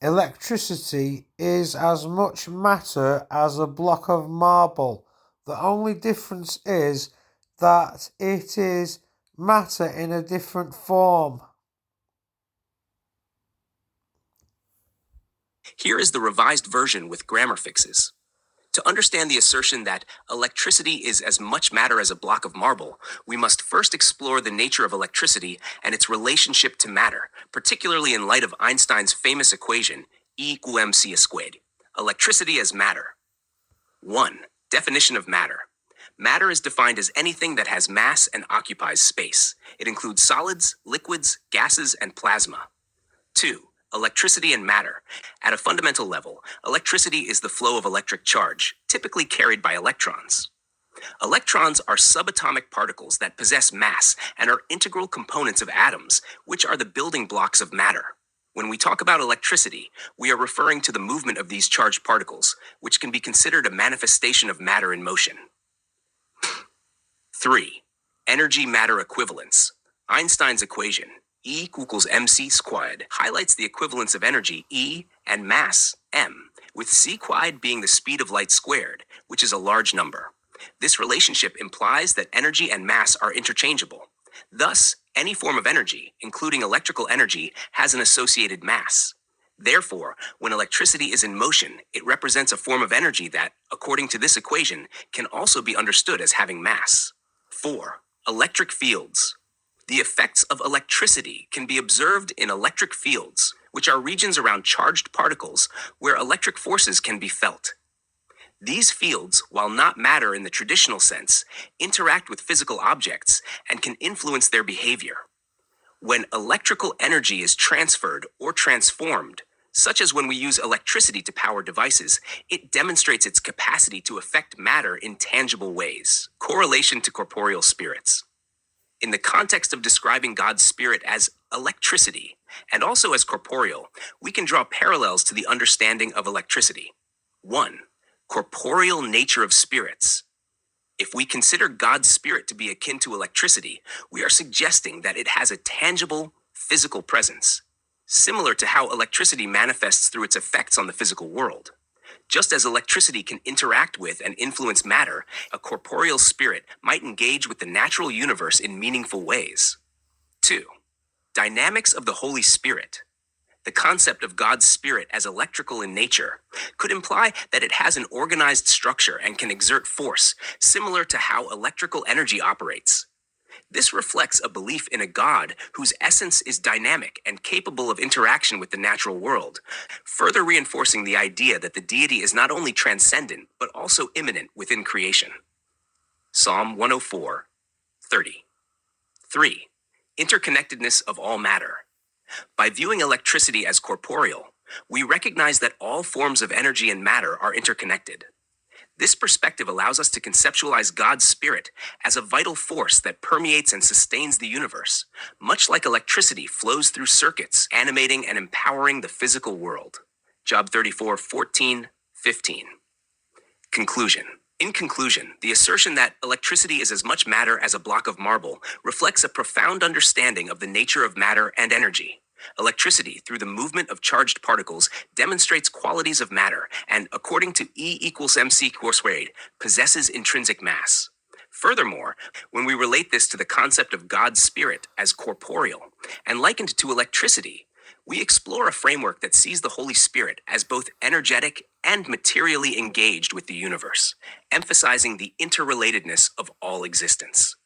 Electricity is as much matter as a block of marble. The only difference is that it is matter in a different form. Here is the revised version with grammar fixes. To understand the assertion that electricity is as much matter as a block of marble, we must first explore the nature of electricity and its relationship to matter, particularly in light of Einstein's famous equation, E=mc². Electricity as matter. 1. Definition of matter. Matter is defined as anything that has mass and occupies space. It includes solids, liquids, gases, and plasma. 2. Electricity and matter. At a fundamental level, electricity is the flow of electric charge, typically carried by electrons. Electrons are subatomic particles that possess mass and are integral components of atoms, which are the building blocks of matter. When we talk about electricity, we are referring to the movement of these charged particles, which can be considered a manifestation of matter in motion. 3. Energy-matter equivalence. Einstein's equation, E=mc², highlights the equivalence of energy, E, and mass, m, with c² being the speed of light squared, which is a large number. This relationship implies that energy and mass are interchangeable. Thus, any form of energy, including electrical energy, has an associated mass. Therefore, when electricity is in motion, it represents a form of energy that, according to this equation, can also be understood as having mass. 4. Electric fields. The effects of electricity can be observed in electric fields, which are regions around charged particles where electric forces can be felt. These fields, while not matter in the traditional sense, interact with physical objects and can influence their behavior. When electrical energy is transferred or transformed, such as when we use electricity to power devices, it demonstrates its capacity to affect matter in tangible ways. Correlation to corporeal spirits. In the context of describing God's spirit as electricity, and also as corporeal, we can draw parallels to the understanding of electricity. 1. Corporeal nature of spirits. If we consider God's spirit to be akin to electricity, we are suggesting that it has a tangible, physical presence, similar to how electricity manifests through its effects on the physical world. Just as electricity can interact with and influence matter, a corporeal spirit might engage with the natural universe in meaningful ways. 2. Dynamics of the Holy Spirit. The concept of God's spirit as electrical in nature could imply that it has an organized structure and can exert force, similar to how electrical energy operates. This reflects a belief in a God whose essence is dynamic and capable of interaction with the natural world, further reinforcing the idea that the deity is not only transcendent, but also immanent within creation. Psalm 104:30. 3. Interconnectedness of all matter. By viewing electricity as corporeal, we recognize that all forms of energy and matter are interconnected. This perspective allows us to conceptualize God's spirit as a vital force that permeates and sustains the universe, much like electricity flows through circuits, animating and empowering the physical world. Job 34:14-15. Conclusion. In conclusion, the assertion that electricity is as much matter as a block of marble reflects a profound understanding of the nature of matter and energy. Electricity, through the movement of charged particles, demonstrates qualities of matter and, according to E=mc², possesses intrinsic mass. Furthermore, when we relate this to the concept of God's spirit as corporeal and likened to electricity, we explore a framework that sees the Holy Spirit as both energetic and materially engaged with the universe, emphasizing the interrelatedness of all existence.